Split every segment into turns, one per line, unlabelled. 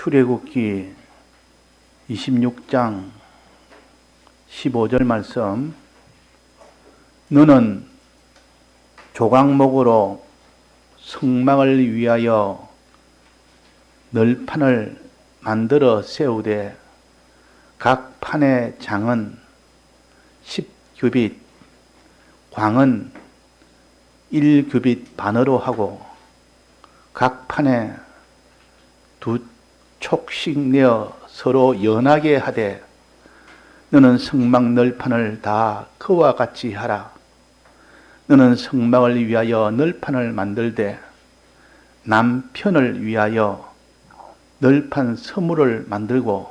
출애굽기 26장 15절 말씀. 너는 조각목으로 성막을 위하여 널판을 만들어 세우되 각 판의 장은 10규빗, 광은 1규빗 반으로 하고 각 판에 2촉씩 내어 서로 연하게 하되 너는 성막 널판을 다 그와 같이 하라. 너는 성막을 위하여 널판을 만들되 남편을 위하여 널판 서무를 만들고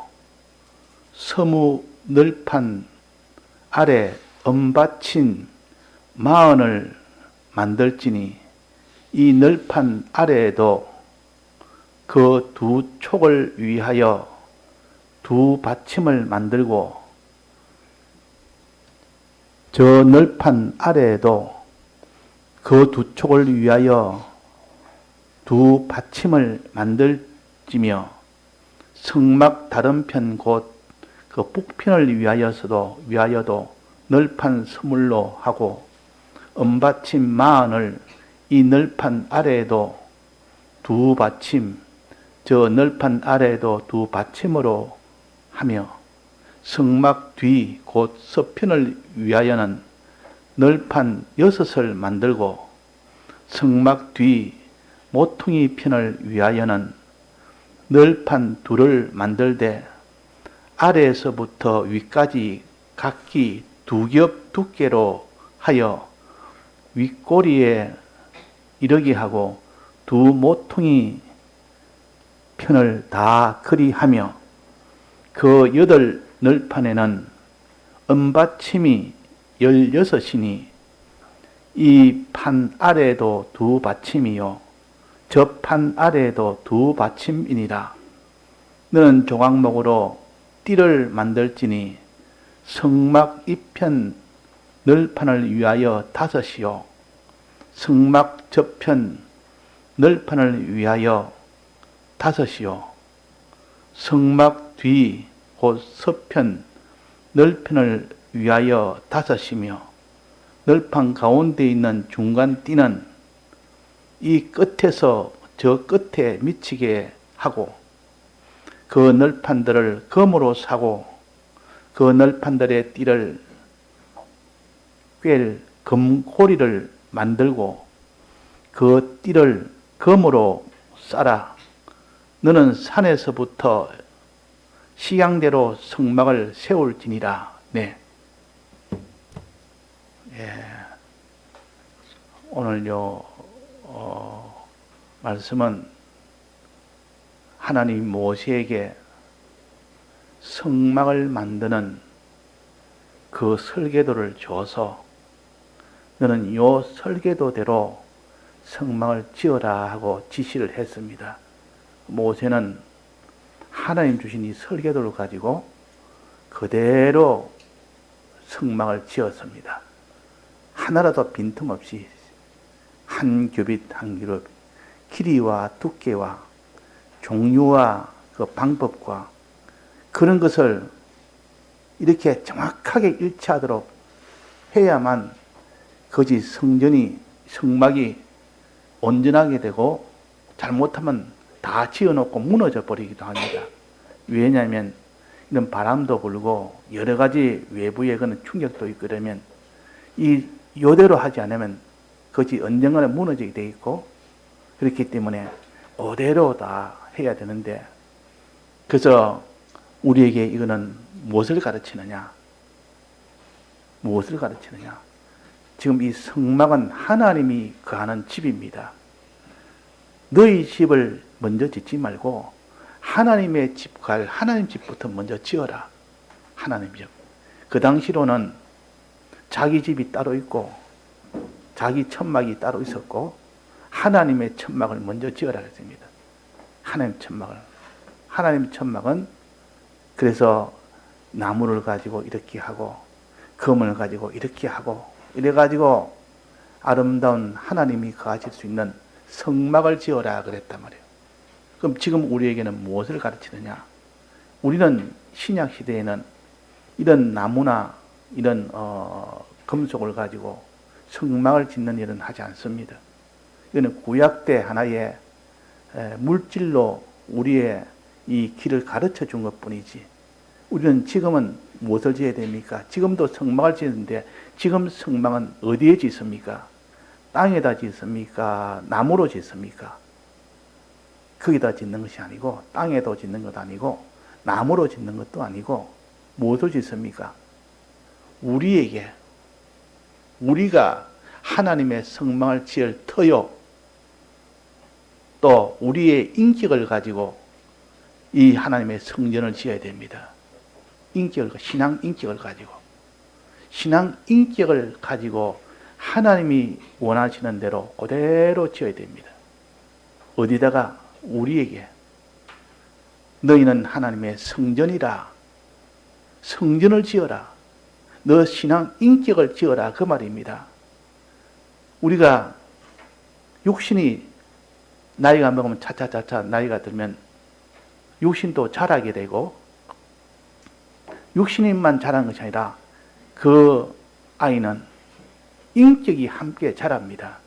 서무 널판 아래 언받침 40을 만들지니 이 널판 아래에도 그 2촉을 위하여 2받침을 만들고 저 널판 아래에도 그 2촉을 위하여 2받침을 만들지며 성막 다른 편 곧 그 북편을 위하여도 널판 서물로 하고 언받침 40을 이 널판 아래에도 2받침 저 널판 아래에도 2받침으로 하며 성막 뒤 곧 서편을 위하여는 널판 6을 만들고 성막 뒤 모퉁이 편을 위하여는 널판 2를 만들되 아래에서부터 위까지 각기 2겹 두께로 하여 윗꼬리에 이르게 하고 2 모퉁이 편을 다 그리하며 그 8 널판에는 언받침이 16이니 이 판 아래에도 2받침이요 저 판 아래에도 2받침이니라. 너는 조각목으로 띠를 만들지니 성막 이편 널판을 위하여 5이요 성막 저편 널판을 위하여 5이요 성막 뒤 곧 서편 널판을 위하여 5이며 널판 가운데 있는 중간 띠는 이 끝에서 저 끝에 미치게 하고 그 널판들을 금으로 사고 그 널판들의 띠를 꿰 금고리를 만들고 그 띠를 금으로 싸라. 너는 산에서부터 시향대로 성막을 세울지니라. 네. 예. 오늘 말씀은 하나님 모세에게 성막을 만드는 그 설계도를 줘서 너는 요 설계도대로 성막을 지어라 하고 지시를 했습니다. 모세는 하나님 주신 이 설계도를 가지고 그대로 성막을 지었습니다. 하나라도 빈틈없이 한 규빗 한 규빗 길이와 두께와 종류와 그 방법과 그런 것을 이렇게 정확하게 일치하도록 해야만 거기 성막이 온전하게 되고 잘못하면 다 지어놓고 무너져 버리기도 합니다. 왜냐하면 이런 바람도 불고 여러 가지 외부의 그런 충격도 있고 그러면 요대로 하지 않으면 거기 언젠가는 무너지게 돼 있고 그렇기 때문에 그대로 다 해야 되는데 그래서 우리에게 이거는 무엇을 가르치느냐? 무엇을 가르치느냐? 지금 이 성막은 하나님이 거하는 집입니다. 너희 집을 먼저 짓지 말고 하나님의 집 갈 하나님 집부터 먼저 지어라. 하나님 집. 그 당시로는 자기 집이 따로 있고 자기 천막이 따로 있었고 하나님의 천막을 먼저 지어라 했습니다. 하나님 천막을. 하나님 천막은 그래서 나무를 가지고 이렇게 하고 금을 가지고 이렇게 하고 이래 가지고 아름다운 하나님이 거하실 수 있는 성막을 지어라 그랬단 말이에요. 그럼 지금 우리에게는 무엇을 가르치느냐? 우리는 신약 시대에는 이런 나무나 이런 금속을 가지고 성막을 짓는 일은 하지 않습니다. 이거는 구약 때 하나의 물질로 우리의 이 길을 가르쳐 준 것뿐이지. 우리는 지금은 무엇을 지어야 됩니까? 지금도 성막을 짓는데 지금 성막은 어디에 짓습니까? 땅에다 짓습니까? 나무로 짓습니까? 거기다 짓는 것이 아니고 땅에도 짓는 것도 아니고 나무로 짓는 것도 아니고 무엇을 짓습니까? 우리가 하나님의 성막을 지을 터요, 또 우리의 인격을 가지고 이 하나님의 성전을 지어야 됩니다. 신앙 인격을 가지고 하나님이 원하시는 대로 그대로 지어야 됩니다. 어디다가? 우리에게. 너희는 하나님의 성전이라. 성전을 지어라. 너 신앙 인격을 지어라. 그 말입니다. 우리가 육신이 나이가 먹으면 차차차차 나이가 들면 육신도 자라게 되고, 육신만 자라는 것이 아니라 그 아이는 인격이 함께 자랍니다.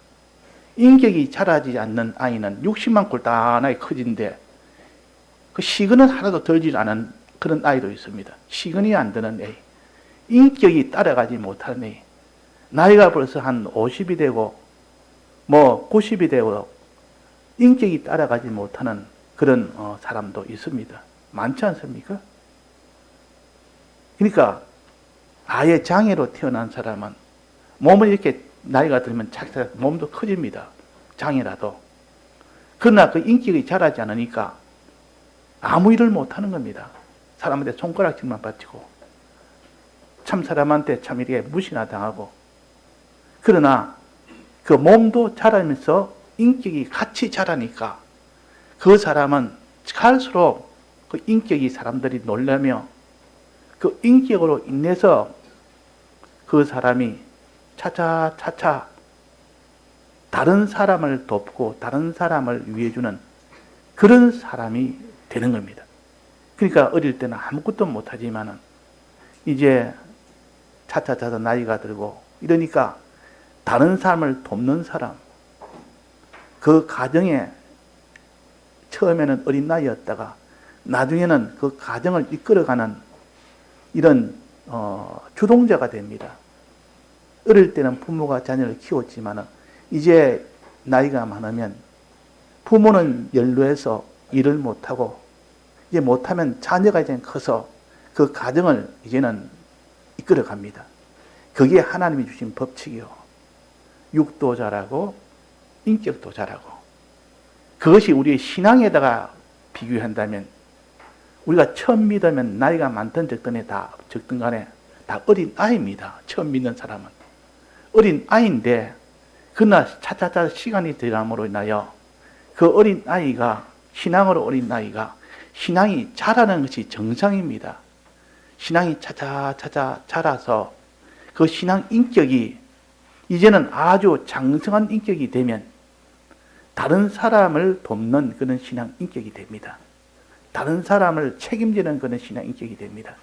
인격이 자라지 않는 아이는 육신만 골단하게 커진데 그 시근은 하나도 들지 않은 그런 아이도 있습니다. 시근이 안 드는 애, 인격이 따라가지 못하는 애, 나이가 벌써 한 50이 되고 90이 되고 인격이 따라가지 못하는 그런 사람도 있습니다. 많지 않습니까? 그러니까 아예 장애로 태어난 사람은 몸을 이렇게 나이가 들면 차차 몸도 커집니다. 장애라도. 그러나 그 인격이 자라지 않으니까 아무 일을 못하는 겁니다. 사람한테 손가락질만 받치고 참 사람한테 참 이렇게 무시나 당하고. 그러나 그 몸도 자라면서 인격이 같이 자라니까 그 사람은 갈수록 그 인격이 사람들이 놀라며 그 인격으로 인해서 그 사람이 차차차차 다른 사람을 돕고 다른 사람을 위해주는 그런 사람이 되는 겁니다. 그러니까 어릴 때는 아무것도 못하지만은 이제 차차차차 나이가 들고 이러니까 다른 사람을 돕는 사람, 그 가정에 처음에는 어린 나이였다가 나중에는 그 가정을 이끌어가는 이런 주동자가 됩니다. 어릴 때는 부모가 자녀를 키웠지만 이제 나이가 많으면 부모는 연로해서 일을 못하고 이제 못하면 자녀가 이제 커서 그 가정을 이제는 이끌어갑니다. 그게 하나님이 주신 법칙이요. 육도 자라고 인격도 자라고. 그것이 우리의 신앙에다가 비교한다면 우리가 처음 믿으면 나이가 많든 적든 간에 다 어린 아이입니다. 처음 믿는 사람은. 어린 아이인데 그러나 차차차 시간이 지남으로 인하여 그 어린 아이가 신앙으로 어린 아이가 신앙이 자라는 것이 정상입니다. 신앙이 차차차차 자라서 그 신앙 인격이 이제는 아주 장성한 인격이 되면 다른 사람을 돕는 그런 신앙 인격이 됩니다. 다른 사람을 책임지는 그런 신앙 인격이 됩니다.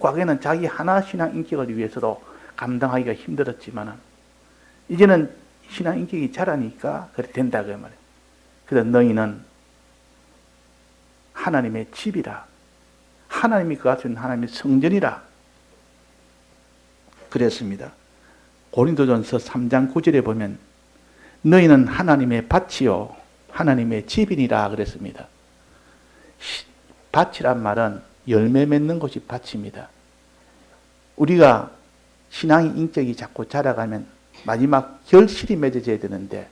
과거에는 자기 하나 신앙 인격을 위해서도 감당하기가 힘들었지만 이제는 신앙 인격이 자라니까 그렇게 된다 그 말이에요. 그래서 너희는 하나님의 집이라. 하나님이 그 같은 하나님의 성전이라 그랬습니다. 고린도전서 3장 9절에 보면 너희는 하나님의 밭이요 하나님의 집이니라 그랬습니다. 밭이란 말은 열매 맺는 곳이 밭입니다. 우리가 신앙의 인격이 자꾸 자라가면 마지막 결실이 맺어져야 되는데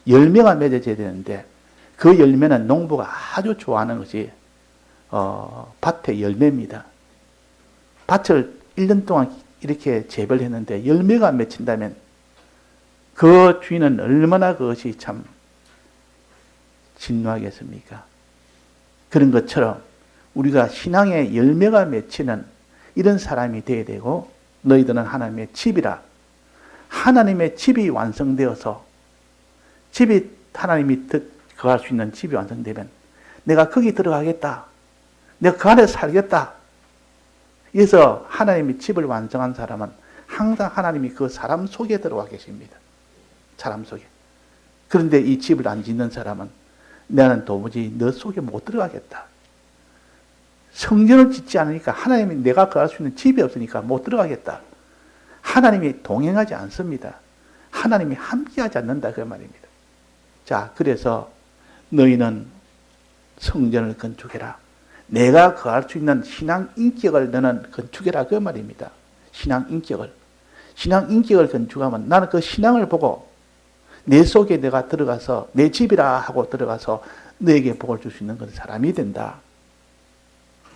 열매가 맺어져야 되는데 그 열매는 농부가 아주 좋아하는 것이 밭의 열매입니다. 밭을 1년 동안 이렇게 재배를 했는데 열매가 맺힌다면 그 주인은 얼마나 그것이 참 진노하겠습니까? 그런 것처럼 우리가 신앙의 열매가 맺히는 이런 사람이 되어야 되고 너희들은 하나님의 집이라. 하나님의 집이 완성되어서 집이 하나님이 거할 수 있는 집이 완성되면 내가 거기 들어가겠다. 내가 그 안에 살겠다. 그래서 하나님이 집을 완성한 사람은 항상 하나님이 그 사람 속에 들어와 계십니다. 사람 속에. 그런데 이 집을 안 짓는 사람은 나는 도무지 너 속에 못 들어가겠다. 성전을 짓지 않으니까 하나님이 내가 거할 수 있는 집이 없으니까 못 들어가겠다. 하나님이 동행하지 않습니다. 하나님이 함께하지 않는다 그 말입니다. 자, 그래서 너희는 성전을 건축해라. 내가 거할 수 있는 신앙 인격을 너는 건축해라 그 말입니다. 신앙 인격을. 신앙 인격을 건축하면 나는 그 신앙을 보고 내 속에 내가 들어가서 내 집이라 하고 들어가서 너에게 복을 줄 수 있는 그 사람이 된다.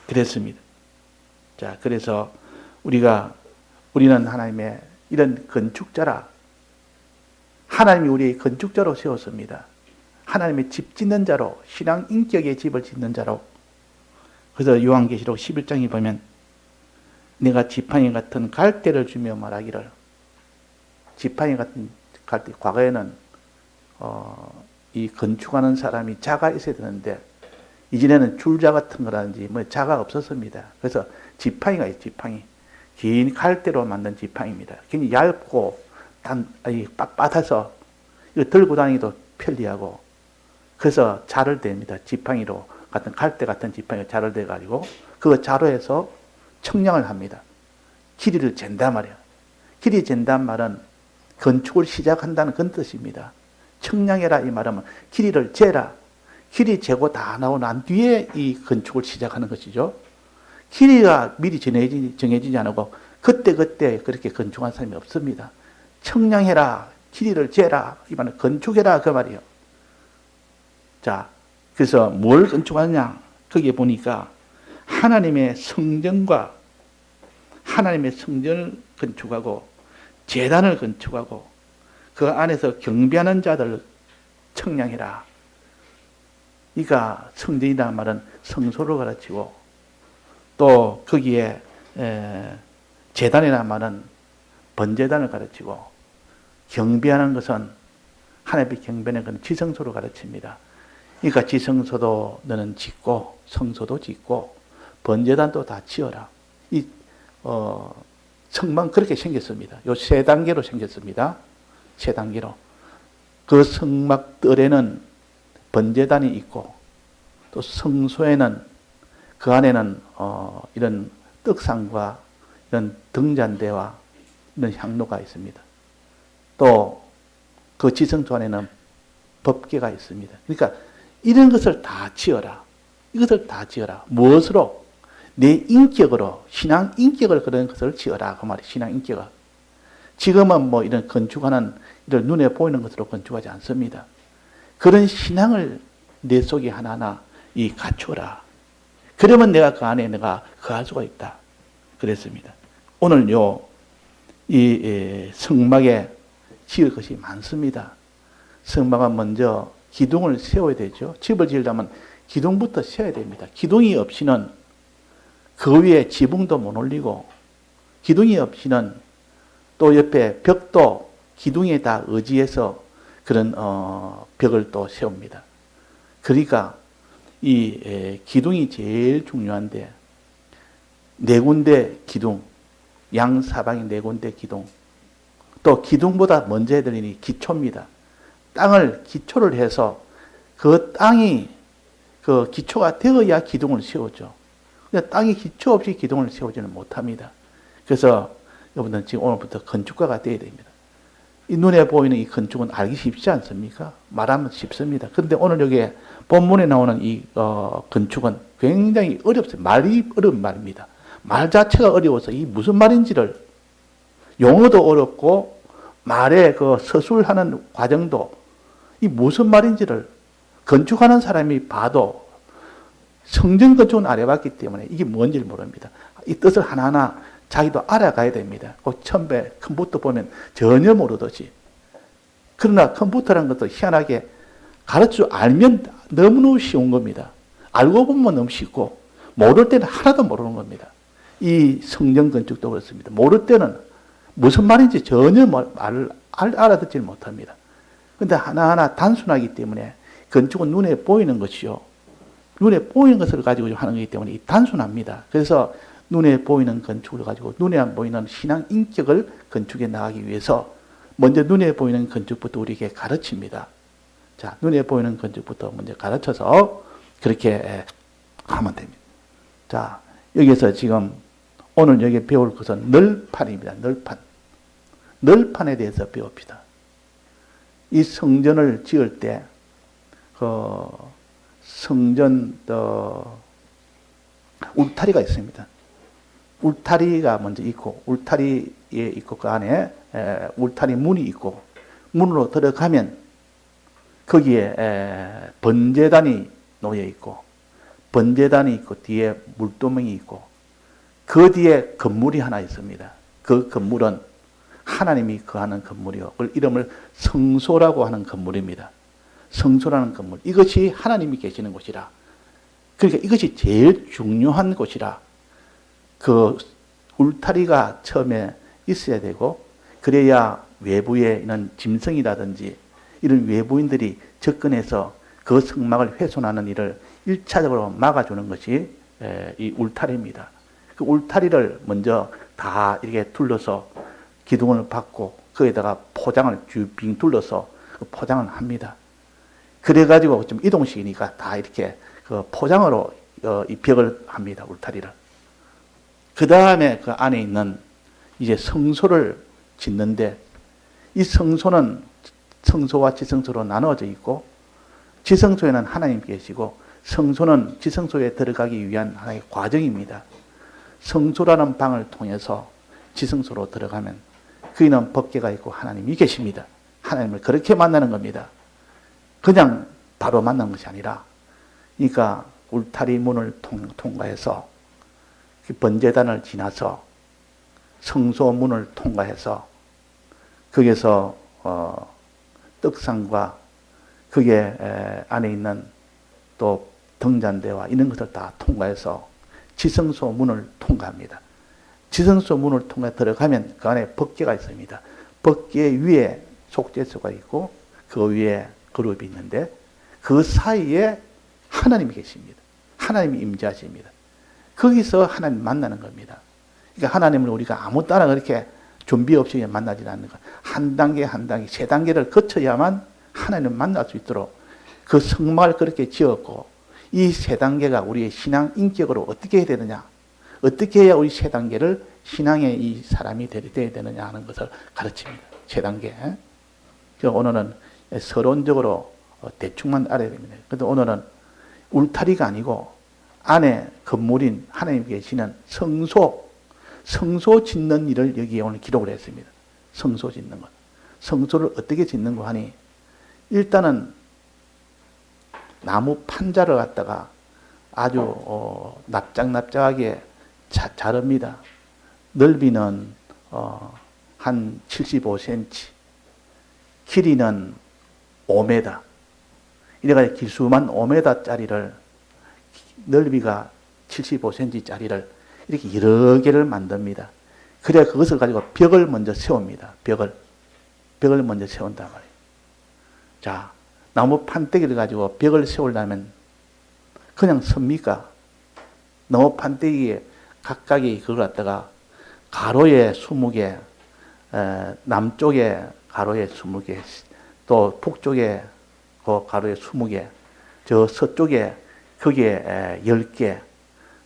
그랬습니다. 자, 그래서 우리는 하나님의 이런 건축자라. 하나님이 우리의 건축자로 세웠습니다. 하나님의 집 짓는 자로, 신앙 인격의 집을 짓는 자로. 그래서 요한계시록 11장에 보면 내가 지팡이 같은 갈대를 주며 말하기를, 지팡이 같은 갈대, 과거에는 이 건축하는 사람이 자가 있어야 되는데 이전에는 줄자 같은 거라든지 뭐 자가 없었습니다. 그래서 지팡이가 있어요. 지팡이. 긴 갈대로 만든 지팡이입니다. 굉장히 얇고 빳빳해서 이거 들고 다니기도 편리하고, 그래서 자를 댑니다. 지팡이로 같은 갈대 같은 지팡이로 자를 대가지고 그 자로에서 청량을 합니다. 길이를 잰단 말이에요. 길이 잰단 말은 건축을 시작한다는 그런 뜻입니다. 청량해라 이 말은 길이를 재라. 길이 재고 다 나오고 난 뒤에 이 건축을 시작하는 것이죠. 길이가 미리 정해지지 않고 그때 그렇게 건축한 사람이 없습니다. 청량해라, 길이를 재라, 이 말은 건축해라 그 말이에요. 자, 그래서 뭘 건축하느냐? 거기에 보니까 하나님의 성전과 하나님의 성전을 건축하고 제단을 건축하고 그 안에서 경배하는 자들 청량해라. 그러니까 성전이라는 말은 성소를 가르치고 또 거기에 제단이라는 말은 번제단을 가르치고 경배하는 것은 하나님의 경배는 그 지성소를 가르칩니다. 그러니까 지성소도 너는 짓고 성소도 짓고 번제단도 다 지어라. 이 성막 그렇게 생겼습니다. 요 세 단계로 생겼습니다. 세 단계로. 그 성막 뜰에는 번제단이 있고 또 성소에는 그 안에는 이런 떡상과 이런 등잔대와 이런 향로가 있습니다. 또 그 지성소 안에는 법궤가 있습니다. 그러니까 이런 것을 다 지어라. 이것을 다 지어라. 무엇으로? 내 인격으로, 신앙 인격을 그런 것을 지어라. 그 말이 신앙 인격을. 지금은 뭐 이런 건축하는 이런 눈에 보이는 것으로 건축하지 않습니다. 그런 신앙을 내 속에 하나하나 갖추어라. 그러면 내가 그 안에 내가 거할 수가 있다. 그랬습니다. 오늘요, 이 성막에 지을 것이 많습니다. 성막은 먼저 기둥을 세워야 되죠. 집을 지으려면 기둥부터 세워야 됩니다. 기둥이 없이는 그 위에 지붕도 못 올리고, 기둥이 없이는 또 옆에 벽도 기둥에 다 의지해서 그런 벽을 또 세웁니다. 그러니까 이 기둥이 제일 중요한데, 네 군데 기둥, 양사방에 네 군데 기둥, 또 기둥보다 먼저 해야 되니 기초입니다. 땅을 기초를 해서 그 땅이 그 기초가 되어야 기둥을 세우죠. 근데 땅이 기초 없이 기둥을 세우지는 못합니다. 그래서 여러분들 지금 오늘부터 건축가가 되어야 됩니다. 이 눈에 보이는 이 건축은 알기 쉽지 않습니까? 말하면 쉽습니다. 그런데 오늘 여기 본문에 나오는 이 건축은 굉장히 어렵습니다. 말이 어려운 말입니다. 말 자체가 어려워서 이 무슨 말인지를, 용어도 어렵고 말의 그 서술하는 과정도 이 무슨 말인지를 건축하는 사람이 봐도 성전 건축은 안 해봤기 때문에 이게 뭔지를 모릅니다. 이 뜻을 하나하나 자기도 알아가야 됩니다. 처음에 컴퓨터 보면 전혀 모르듯이. 그러나 컴퓨터라는 것도 희한하게 가르쳐 알면 너무너무 쉬운 겁니다. 알고 보면 너무 쉽고 모를 때는 하나도 모르는 겁니다. 이 성전 건축도 그렇습니다. 모를 때는 무슨 말인지 전혀 말을 알아듣지 못합니다. 그런데 하나하나 단순하기 때문에 건축은 눈에 보이는 것이요. 눈에 보이는 것을 가지고 하는 것이기 때문에 단순합니다. 그래서 눈에 보이는 건축을 가지고 눈에 안 보이는 신앙 인격을 건축해 나가기 위해서 먼저 눈에 보이는 건축부터 우리에게 가르칩니다. 자, 눈에 보이는 건축부터 먼저 가르쳐서 그렇게 하면 됩니다. 자, 여기서 지금 오늘 여기 배울 것은 널판입니다. 널판. 널판에 대해서 배웁시다. 이 성전을 지을 때, 성전, 울타리가 있습니다. 울타리가 먼저 있고, 울타리에 있고, 그 안에 울타리 문이 있고, 문으로 들어가면 거기에 번제단이 놓여 있고, 번제단이 있고, 뒤에 물두멍이 있고, 그 뒤에 건물이 하나 있습니다. 그 건물은 하나님이 거하는 건물이요. 그 이름을 성소라고 하는 건물입니다. 성소라는 건물. 이것이 하나님이 계시는 곳이라. 그러니까 이것이 제일 중요한 곳이라. 그 울타리가 처음에 있어야 되고, 그래야 외부에 있는 짐승이라든지 이런 외부인들이 접근해서 그 성막을 훼손하는 일을 1차적으로 막아주는 것이 이 울타리입니다. 그 울타리를 먼저 다 이렇게 둘러서 기둥을 박고 거기다가 포장을 빙 둘러서 포장을 합니다. 그래가지고 좀 이동식이니까 다 이렇게 그 포장으로 이 벽을 합니다. 울타리를. 그 다음에 그 안에 있는 이제 성소를 짓는데 이 성소는 성소와 지성소로 나누어져 있고 지성소에는 하나님 계시고 성소는 지성소에 들어가기 위한 하나의 과정입니다. 성소라는 방을 통해서 지성소로 들어가면 거기는 법궤가 있고 하나님이 계십니다. 하나님을 그렇게 만나는 겁니다. 그냥 바로 만나는 것이 아니라 그러니까 울타리 문을 통과해서 번제단을 지나서 성소 문을 통과해서 거기에서 떡상과 그게 안에 있는 또 등잔대와 이런 것을 다 통과해서 지성소 문을 통과합니다. 지성소 문을 통해 들어가면 그 안에 법궤가 있습니다. 법궤 위에 속죄소가 있고 그 위에 그룹이 있는데 그 사이에 하나님이 계십니다. 하나님이 임재하십니다. 거기서 하나님 만나는 겁니다. 그러니까 하나님을 우리가 아무 따라 그렇게 준비 없이 만나지 않는 것. 한 단계 한 단계 세 단계를 거쳐야만 하나님을 만날 수 있도록 그 성막을 그렇게 지었고 이 세 단계가 우리의 신앙 인격으로 어떻게 해야 되느냐, 어떻게 해야 우리 세 단계를 신앙의 이 사람이 되어야 되느냐 하는 것을 가르칩니다. 세 단계. 그래서 오늘은 서론적으로 대충만 알아야 됩니다. 그런데 오늘은 울타리가 아니고 안에 건물인 하나님 계시는 성소 짓는 일을 여기에 오늘 기록을 했습니다. 성소 짓는 것. 성소를 어떻게 짓는가 하니 일단은 나무 판자를 갖다가 아주 납작납작하게 자릅니다. 넓이는 한 75cm, 길이는 5m. 이래가지고 기수만 5m짜리를 넓이가 75cm짜리를 이렇게 여러 개를 만듭니다. 그래야 그것을 가지고 벽을 먼저 세웁니다. 벽을 먼저 세운단 말이에요. 자, 나무 판때기를 가지고 벽을 세우려면 그냥 섭니까? 나무 판때기에 각각이 그걸 갖다가 가로에 20개, 남쪽에 가로에 20개, 또 북쪽에 그 가로에 20개, 저 서쪽에 거기에 10개,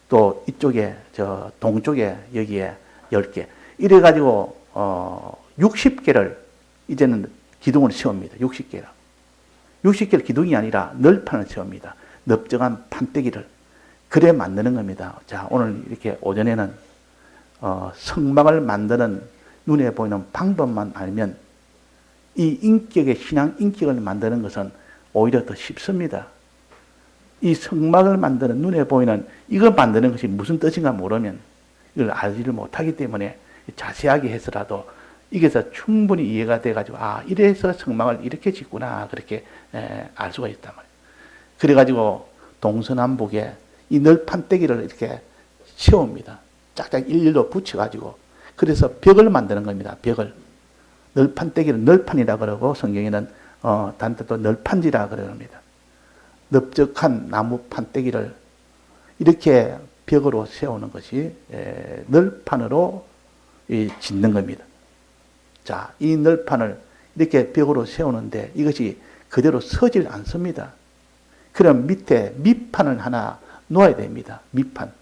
또 이쪽에 저 동쪽에 여기에 10개. 이래 가지고 60개를 이제는 기둥을 세웁니다. 60개를. 60개를 기둥이 아니라 널판을 세웁니다. 넓적한 판때기를. 그래 만드는 겁니다. 자, 오늘 이렇게 오전에는 성막을 만드는 눈에 보이는 방법만 알면 이 인격의 신앙 인격을 만드는 것은 오히려 더 쉽습니다. 이 성막을 만드는 눈에 보이는 이걸 만드는 것이 무슨 뜻인가 모르면 이걸 알지를 못하기 때문에 자세하게 해서라도 이게서 충분히 이해가 돼가지고 이래서 성막을 이렇게 짓구나 그렇게 알 수가 있단 말이에요. 그래가지고 동서남북에 이 널판때기를 이렇게 세웁니다. 짝짝 일일로 붙여가지고 그래서 벽을 만드는 겁니다. 벽을. 널판때기를 널판이라 그러고 성경에는 단뜻도 널판지라 그럽니다. 넓적한 나무 판때기를 이렇게 벽으로 세우는 것이 널판으로 짓는 겁니다. 자, 이 널판을 이렇게 벽으로 세우는데 이것이 그대로 서질 않습니다. 그럼 밑에 밑판을 하나 놓아야 됩니다. 밑판.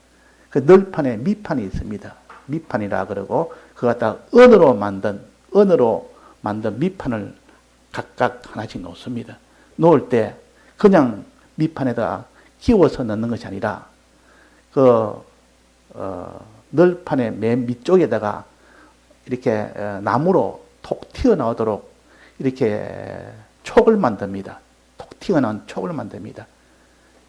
그 널판에 밑판이 있습니다. 밑판이라 그러고 그 갖다 은으로 만든 밑판을 각각 하나씩 놓습니다. 놓을 때 그냥 밑판에다 끼워서 넣는 것이 아니라 널판의 맨 밑쪽에다가 이렇게 나무로 톡 튀어나오도록 이렇게 촉을 만듭니다. 톡 튀어나온 촉을 만듭니다.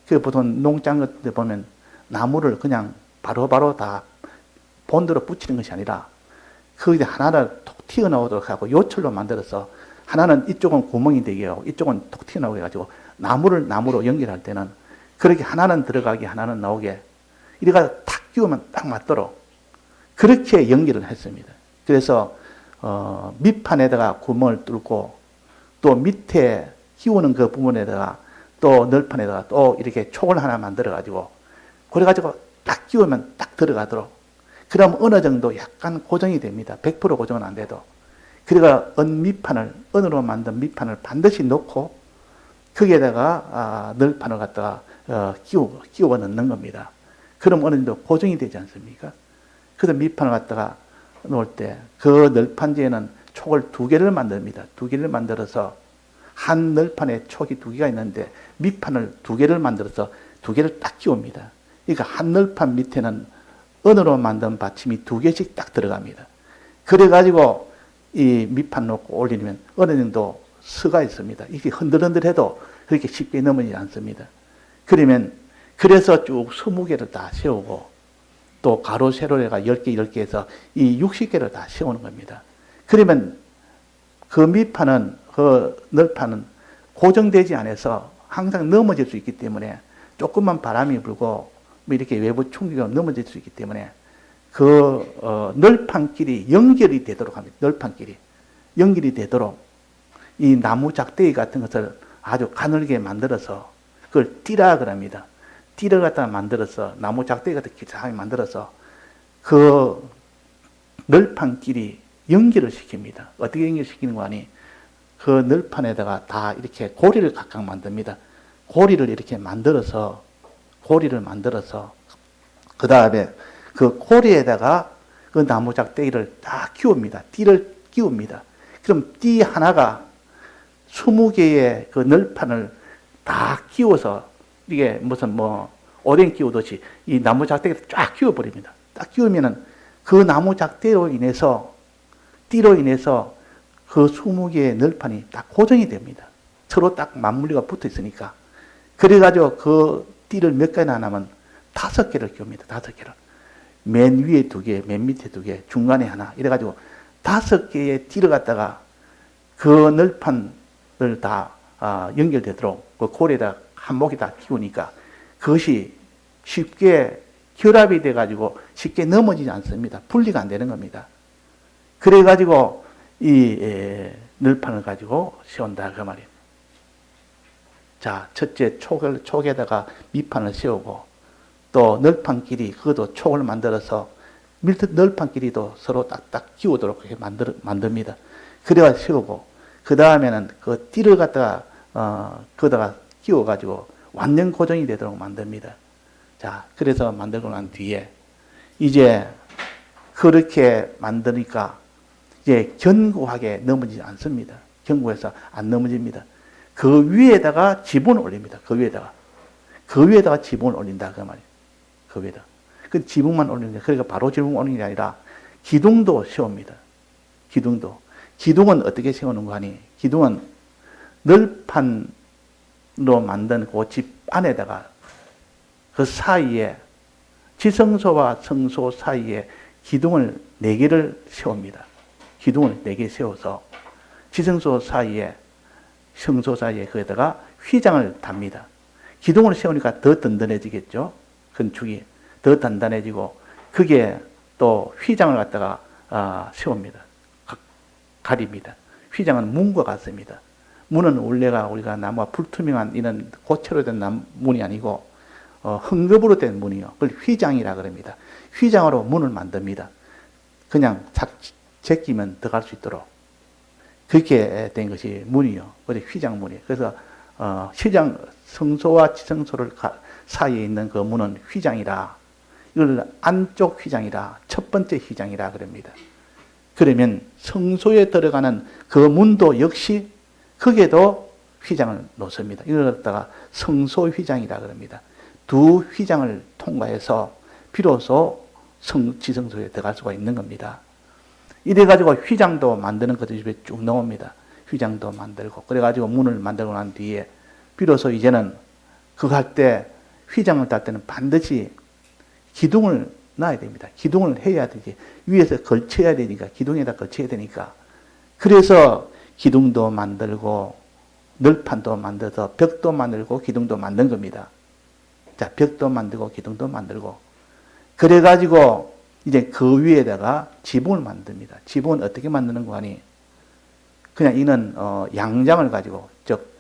그 보통 농장 같은 데 보면 나무를 그냥 바로바로 다 본드로 붙이는 것이 아니라 거기에 하나를 톡 튀어나오도록 하고 요철로 만들어서 하나는 이쪽은 구멍이 되게 하고 이쪽은 톡 튀어나오게 해가지고 나무를 나무로 연결할 때는 그렇게 하나는 들어가게 하나는 나오게 이래가 탁 끼우면 딱 맞도록 그렇게 연결을 했습니다. 그래서 밑판에다가 구멍을 뚫고 또 밑에 끼우는 그 부분에다가 또 널판에다가 또 이렇게 촉을 하나 만들어 가지고 그래가지고 딱 끼우면 딱 들어가도록 그럼 어느 정도 약간 고정이 됩니다. 100% 고정은 안 돼도 그래가 은으로 만든 밑판을 반드시 놓고 거기에다가 널판을 갖다가 끼워 넣는 겁니다. 그럼 어느 정도 고정이 되지 않습니까? 그래서 밑판을 갖다가 놓을 때 그 널판지에는 촉을 2개를 만듭니다. 2개를 만들어서 한 널판에 촉이 2개가 있는데 밑판을 2개를 만들어서 2개를 딱 끼웁니다. 그러니까 한 널판 밑에는 은으로 만든 받침이 2개씩 딱 들어갑니다. 그래가지고 이 밑판 놓고 올리면 어느 정도 서가 있습니다. 이게 흔들흔들해도 그렇게 쉽게 넘어지지 않습니다. 그래서 쭉 20개를 다 세우고 또 가로 세로가 10개, 10개 해서 이 60개를 다 세우는 겁니다. 그러면 그 밑판은, 그 널판은 고정되지 않아서 항상 넘어질 수 있기 때문에 조금만 바람이 불고 뭐 이렇게 외부 충격으로 넘어질 수 있기 때문에 그 널판끼리 연결이 되도록 합니다. 널판끼리 연결이 되도록 이 나무 작대기 같은 것을 아주 가늘게 만들어서 그걸 띠라 그럽니다. 띠를 갖다 만들어서 나무 작대기 같은 기장하게 만들어서 그 널판끼리 연결을 시킵니다. 어떻게 연결시키는 거 아니? 그 널판에다가 다 이렇게 고리를 각각 만듭니다. 고리를 만들어서 그 다음에 그 고리에다가 그 나무 작대기를 다 끼웁니다. 띠를 끼웁니다. 그럼 띠 하나가 20개의 그 널판을 다 끼워서 이게 무슨 오뎅 끼우듯이 이 나무 작대기를 쫙 끼워버립니다. 딱 끼우면은 그 나무 작대로 인해서 띠로 인해서 그 20개의 널판이 딱 고정이 됩니다. 서로 딱 맞물리가 붙어 있으니까. 그래가지고 그 띠를 몇 개나 하면 5개를 끼웁니다. 5개를. 맨 위에 2개, 맨 밑에 2개, 중간에 하나. 이래가지고 5개의 띠를 갖다가 그 널판을 다 연결되도록 그 고리에다 한목에다 끼우니까 그것이 쉽게 결합이 돼가지고 쉽게 넘어지지 않습니다. 분리가 안 되는 겁니다. 그래가지고 이 널판을 가지고 세운다 그 말이에요. 자, 첫째 촉에다가 밑판을 세우고 또 널판끼리 그것도 촉을 만들어서 널판끼리도 서로 딱딱 끼우도록 그렇게 만듭니다. 그래가 세우고 그 다음에는 그 띠를 갖다가 거기다가 끼워가지고 완전 고정이 되도록 만듭니다. 자, 그래서 만들고 난 뒤에 이제 그렇게 만드니까 이제 견고하게 넘어지지 않습니다. 견고해서 안 넘어집니다. 그 위에다가 지붕을 올립니다. 그 위에다가 지붕을 올린다 그 말이에요. 그 위에다. 그 지붕만 올리는 게 그러니까 바로 지붕 올리는 게 아니라 기둥도 세웁니다. 기둥은 어떻게 세우는 거 하니? 기둥은 널판으로 만든 그 집 안에다가 그 사이에 지성소와 성소 사이에 기둥을 4개를 세웁니다. 기둥을 4개 세워서 지성소 사이에 성소 사이에 거기다가 휘장을 답니다. 기둥을 세우니까 더 든든해지겠죠. 건축이 더 단단해지고 그게 또 휘장을 갖다가 세웁니다. 가립니다. 휘장은 문과 같습니다. 문은 원래가 우리가 나무가 불투명한 이런 고체로 된 문이 아니고 헝겊으로 된 문이요. 그걸 휘장이라 그럽니다. 휘장으로 문을 만듭니다. 그냥 착 제끼면 들어갈 수 있도록 그렇게 된 것이 문이요. 그래서 휘장문이에요. 그래서 휘장 성소와 지성소를 사이에 있는 그 문은 휘장이라. 이걸 안쪽 휘장이라, 첫 번째 휘장이라 그럽니다. 그러면 성소에 들어가는 그 문도 역시 거기에도 휘장을 놓습니다. 이걸 갖다가 성소 휘장이라 그럽니다. 두 휘장을 통과해서 비로소 지성소에 들어갈 수가 있는 겁니다. 이래가지고 휘장도 만드는 것들이 집에 쭉 나옵니다. 휘장도 만들고, 그래가지고 문을 만들고 난 뒤에 비로소 이제는 그거 할 때, 휘장을 딸 때는 반드시 기둥을 놔야 됩니다. 기둥을 해야 되지. 위에서 걸쳐야 되니까, 기둥에다 걸쳐야 되니까. 그래서 기둥도 만들고, 널판도 만들어서 벽도 만들고, 기둥도 만든 겁니다. 자, 벽도 만들고, 기둥도 만들고. 그래가지고, 이제 그 위에다가 지붕을 만듭니다. 지붕은 어떻게 만드는 거 아니? 그냥 이는, 양장을 가지고, 즉,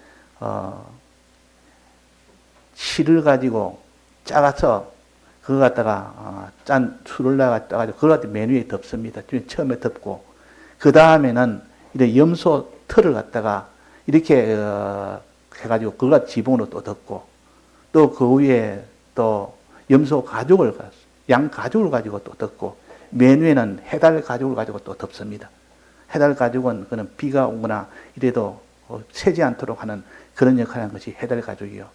실을 가지고 짜가서 그거 갖다가 짠 술을 나가지고 그걸 갖다 맨 위에 덮습니다. 처음에 덮고 그 다음에는 이제 염소 털을 갖다가 이렇게 해가지고 그걸 갖다 지붕으로 또 덮고 또 그 위에 또 염소 가죽을 양 가죽을 가지고 또 덮고 맨 위에는 해달 가죽을 가지고 또 덮습니다. 해달 가죽은 그는 비가 오거나 이래도 새지 않도록 하는 그런 역할을 하는 것이 해달 가죽이요.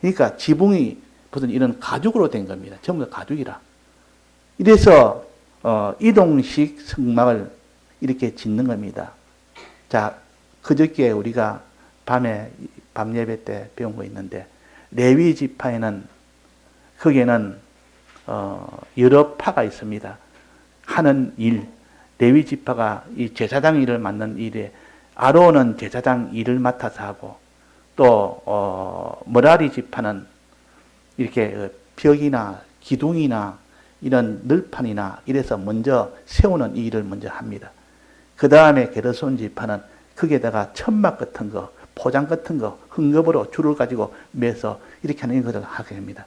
그러니까 지붕이 무슨 이런 가죽으로 된 겁니다. 전부 다 가죽이라. 이래서 이동식 성막을 이렇게 짓는 겁니다. 자, 그저께 우리가 밤 예배 때 배운 거 있는데 레위 지파에는 거기에는 여러 파가 있습니다. 하는 일, 레위 지파가 이 제사장 일을 맡는 일에 아론은 제사장 일을 맡아서 하고 또 머라리 지파는 이렇게 벽이나 기둥이나 이런 널판이나 이래서 먼저 세우는 이 일을 먼저 합니다. 그 다음에 게르손 지파는 거기에다가 천막 같은 거, 포장 같은 거, 헝겊으로 줄을 가지고 매서 이렇게 하는 것을 하게 됩니다.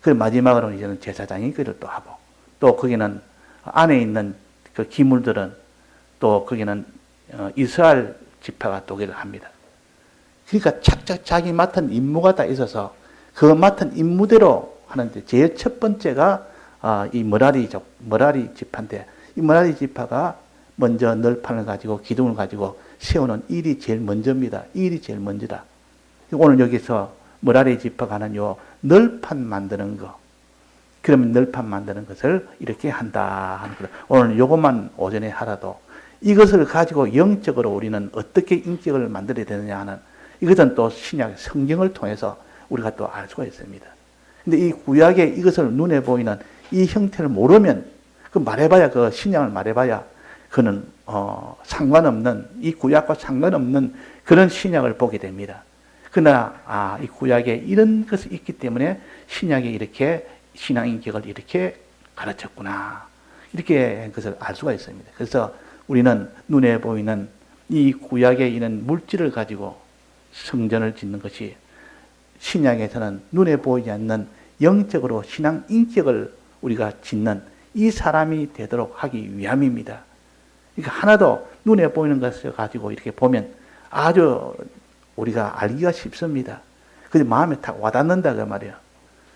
그 마지막으로 이제는 제사장이 그를 또 하고 또 거기는 안에 있는 그 기물들은 또 거기는 이스라엘 지파가 또 그를 합니다. 그러니까 착착 자기 맡은 임무가 다 있어서 그 맡은 임무대로 하는데 제일 첫 번째가 이 머라리 지파인데 이 머라리 지파가 먼저 널판을 가지고 기둥을 가지고 세우는 일이 제일 먼저입니다. 이 일이 제일 먼저다. 오늘 여기서 머라리 지파가 하는 요 널판 만드는 거. 그러면 널판 만드는 것을 이렇게 한다 하는 거다. 오늘 요것만 오전에 하라도 이것을 가지고 영적으로 우리는 어떻게 인격을 만들어야 되느냐 하는 이것은 또 신약 성경을 통해서 우리가 또 알 수가 있습니다. 근데 이 구약에 이것을 눈에 보이는 이 형태를 모르면 그 말해봐야 그 신약을 말해봐야 그는 상관없는 이 구약과 상관없는 그런 신약을 보게 됩니다. 그러나 이 구약에 이런 것이 있기 때문에 신약에 이렇게 신앙 인격을 이렇게 가르쳤구나 이렇게 것을 알 수가 있습니다. 그래서 우리는 눈에 보이는 이 구약에 있는 물질을 가지고 성전을 짓는 것이 신약에서는 눈에 보이지 않는 영적으로 신앙 인격을 우리가 짓는 이 사람이 되도록 하기 위함입니다. 그러니까 하나도 눈에 보이는 것을 가지고 이렇게 보면 아주 우리가 알기가 쉽습니다. 그게 마음에 딱 와닿는다 그 말이에요.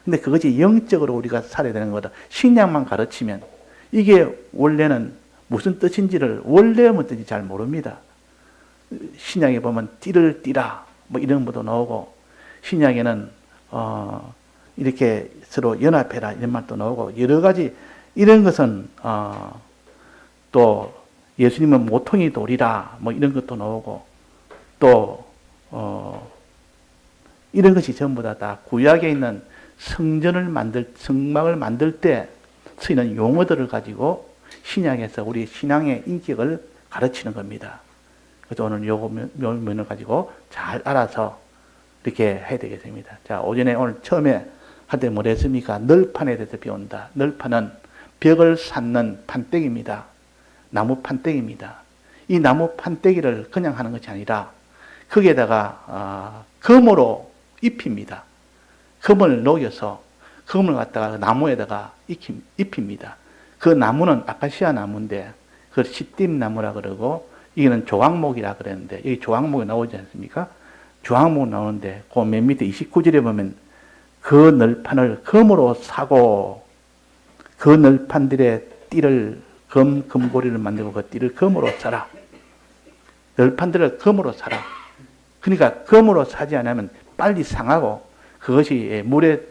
근데 그것이 영적으로 우리가 살아야 되는 거다. 신약만 가르치면 이게 원래는 무슨 뜻인지를 원래 무슨 뜻인지 잘 모릅니다. 신약에 보면 띠를 띠라 뭐 이런 것도 나오고 신약에는 이렇게 서로 연합해라 이런 말도 나오고 여러 가지 이런 것은 또 예수님은 모퉁이 돌이라 뭐 이런 것도 나오고 또 이런 것이 전부 다 구약에 있는 성막을 만들 때 쓰이는 용어들을 가지고 신약에서 우리 신앙의 인격을 가르치는 겁니다. 그래서 오늘 요 면을 가지고 잘 알아서 이렇게 해야 되겠습니다. 자, 오전에 오늘 처음에 할 때 뭘 했습니까? 널판에 대해서 배운다. 널판은 벽을 쌓는 판때기입니다. 나무 판때기입니다. 이 나무 판때기를 그냥 하는 것이 아니라 거기에다가 금으로 입힙니다. 금을 녹여서 금을 갖다가 나무에다가 입힙니다. 그 나무는 아카시아 나무인데 그걸 시띠나무라 그러고 이거는 조각목이라 그랬는데 여기 조각목이 나오지 않습니까? 조각목 나오는데 그 맨 밑에 29절에 보면 그 널판을 금으로 사고 그 널판들의 띠를 금고리를 만들고 그 띠를 금으로 사라. 널판들을 금으로 사라. 그러니까 금으로 사지 않으면 빨리 상하고 그것이 물에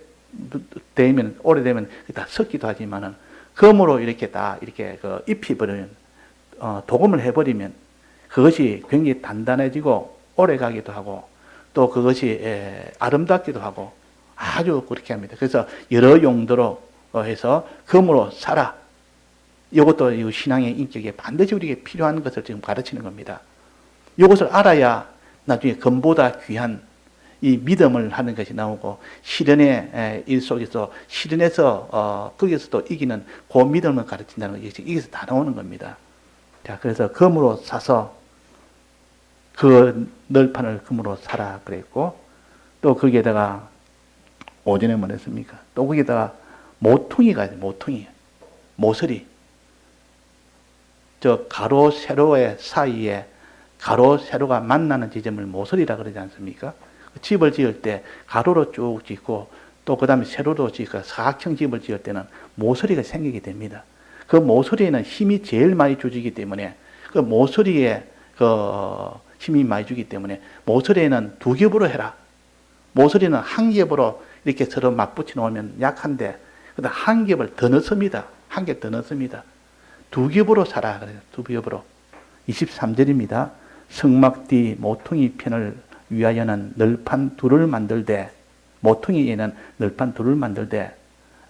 되면 오래되면 다 섞기도 하지만은 금으로 이렇게 다 이렇게 입혀버리면 도금을 해버리면 그것이 굉장히 단단해지고 오래 가기도 하고 또 그것이 아름답기도 하고 아주 그렇게 합니다. 그래서 여러 용도로 해서 금으로 사라. 이것도 신앙의 인격에 반드시 우리에게 필요한 것을 지금 가르치는 겁니다. 이것을 알아야 나중에 금보다 귀한 이 믿음을 하는 것이 나오고 시련의 일 속에서 시련에서 거기서도 이기는 그 믿음을 가르친다는 것이 여기서 다 나오는 겁니다. 자, 그래서 금으로 사서 그 널판을 금으로 사라 그랬고 또 거기에다가 오전에 뭐 했습니까? 또 거기에다가 모퉁이가 모퉁이, 모서리. 저 가로 세로의 사이에 가로 세로가 만나는 지점을 모서리라 그러지 않습니까? 집을 지을 때 가로로 쭉 짓고 또 그 다음에 세로로 짓고 사각형 집을 지을 때는 모서리가 생기게 됩니다. 그 모서리에는 힘이 제일 많이 주기 때문에 그 모서리에 힘이 많이 주기 때문에 모서리에는 두 겹으로 해라. 모서리는 한 겹으로 이렇게 서로 맞붙여 놓으면 약한데 그다음 한 겹을 더 넣습니다. 한 겹 더 넣습니다. 두 겹으로 살아 그래요. 두 겹으로. 23절입니다. 성막뒤 모퉁이 편을 위하여는 널판 둘을 만들되 모퉁이에는 널판 둘을 만들되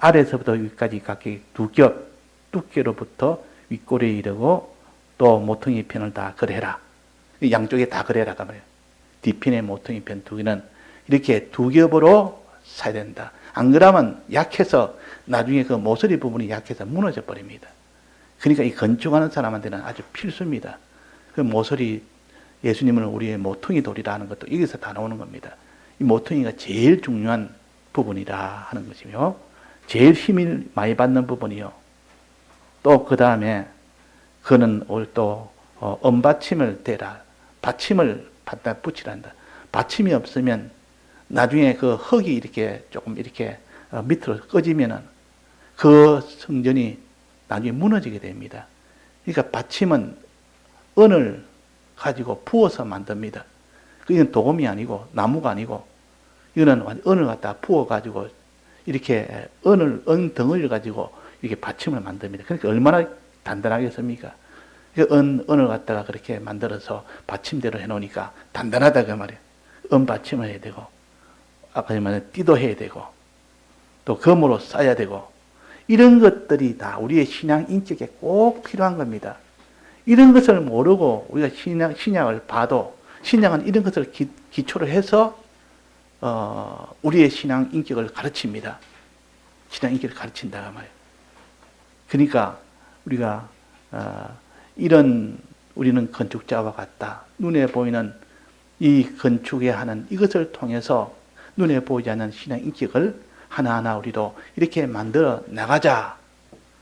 아래서부터 위까지 각기 두 겹 두께로부터 윗꼬리에 이르고 또 모퉁이 편을 다 거래해라. 양쪽에 다 거래라 그 말이에요. 뒤편의 모퉁이 편 두 개는 이렇게 두 겹으로 사야 된다. 안 그러면 약해서 나중에 그 모서리 부분이 약해서 무너져 버립니다. 그러니까 이 건축하는 사람한테는 아주 필수입니다. 그 모서리 예수님은 우리의 모퉁이 돌이라 하는 것도 여기서 다 나오는 겁니다. 이 모퉁이가 제일 중요한 부분이라 하는 것이며 제일 힘을 많이 받는 부분이요. 또 그 다음에 그는 또 언받침을 대라. 받침을 받다 붙이란다. 받침이 없으면 나중에 그 흙이 이렇게 조금 이렇게 밑으로 꺼지면은 그 성전이 나중에 무너지게 됩니다. 그러니까 받침은 은을 가지고 부어서 만듭니다. 이건 도금이 아니고 나무가 아니고 이거는 은을 갖다 부어 가지고 이렇게 은 덩어리를 가지고 이렇게 받침을 만듭니다. 그러니까 얼마나 단단하겠습니까? 은을 갖다가 그렇게 만들어서 받침대로 해놓으니까 단단하다 그 말이에요. 은 받침을 해야 되고 아까 말한 띠도 해야 되고 또 금으로 쌓아야 되고 이런 것들이 다 우리의 신앙 인격에 꼭 필요한 겁니다. 이런 것을 모르고 우리가 신약을 봐도 신약은 이런 것을 기초로 해서 우리의 신앙 인격을 가르칩니다. 신앙 인격을 가르친다 그 말이에요. 그러니까 우리가 우리는 건축자와 같다. 눈에 보이는 이 건축에 하는 이것을 통해서 눈에 보이지 않는 신앙 인격을 하나하나 우리도 이렇게 만들어 나가자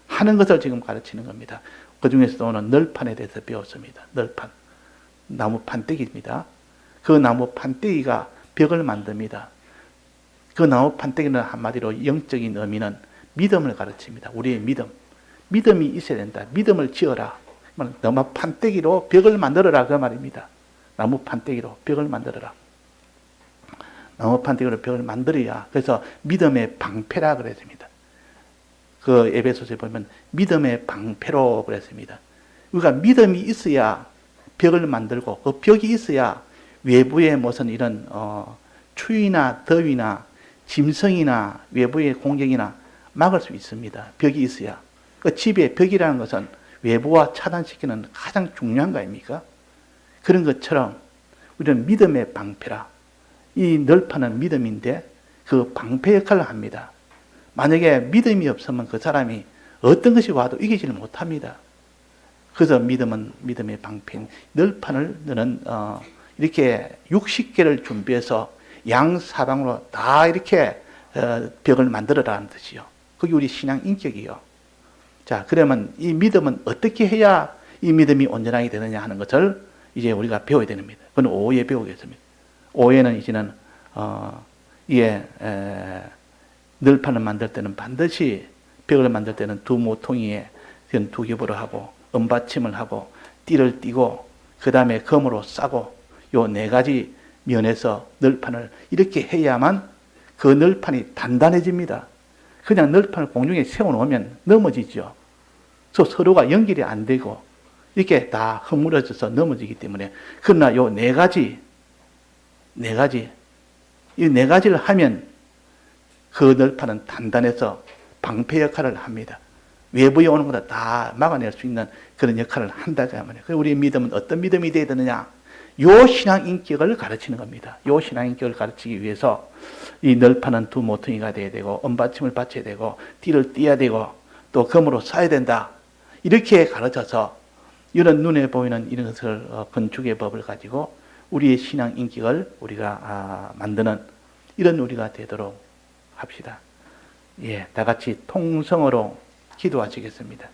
하는 것을 지금 가르치는 겁니다. 그 중에서도 오늘 널판에 대해서 배웠습니다. 널판. 나무 판때기입니다. 그 나무 판때기가 벽을 만듭니다. 그 나무 판때기는 한마디로 영적인 의미는 믿음을 가르칩니다. 우리의 믿음. 믿음이 있어야 된다. 믿음을 지어라. 나무 판때기로 벽을 만들어라 그 말입니다. 나무 판때기로 벽을 만들어라. 나무 판때기로 벽을 만들어야 그래서 믿음의 방패라 그랬습니다. 그 에베소서에 보면 믿음의 방패로 그랬습니다. 우리가 믿음이 있어야 벽을 만들고 그 벽이 있어야 외부의 무슨 이런 추위나 더위나 짐승이나 외부의 공격이나 막을 수 있습니다. 벽이 있어야. 그 집의 벽이라는 것은 외부와 차단시키는 가장 중요한 거 아닙니까? 그런 것처럼 우리는 믿음의 방패라. 이 널판은 믿음인데 그 방패 역할을 합니다. 만약에 믿음이 없으면 그 사람이 어떤 것이 와도 이기지를 못합니다. 그래서 믿음은 믿음의 방패인 널판을 너는 이렇게 60개를 준비해서 양사방으로 다 이렇게 벽을 만들어라는 뜻이요. 그게 우리 신앙 인격이요. 자, 그러면 이 믿음은 어떻게 해야 이 믿음이 온전하게 되느냐 하는 것을 이제 우리가 배워야 됩니다. 그건 5회 배우겠습니다. 5회는 이제는 이게 늘판을 만들 때는 반드시 벽을 만들 때는 두 모퉁이에 두 겹으로 하고 은받침을 하고 띠를 띠고 그 다음에 검으로 싸고 요 네 가지 면에서 늘판을 이렇게 해야만 그 늘판이 단단해집니다. 그냥 늘판을 공중에 세워놓으면 넘어지죠. 그래서 서로가 연결이 안 되고 이렇게 다 허물어져서 넘어지기 때문에 그러나 요 네 가지 이 네 가지를 하면 그 늘판은 단단해서 방패 역할을 합니다. 외부에 오는 것을 다 막아낼 수 있는 그런 역할을 한다고 하면 우리의 믿음은 어떤 믿음이 되어야 되느냐? 요 신앙 인격을 가르치는 겁니다. 요 신앙 인격을 가르치기 위해서 이 널판은 두 모퉁이가 돼야 되고 은받침을 받쳐야 되고 띠를 띠어야 되고 또 검으로 싸야 된다. 이렇게 가르쳐서 이런 눈에 보이는 이런 것을 건축의 법을 가지고 우리의 신앙 인격을 우리가 만드는 이런 우리가 되도록 합시다. 예, 다 같이 통성으로 기도하시겠습니다.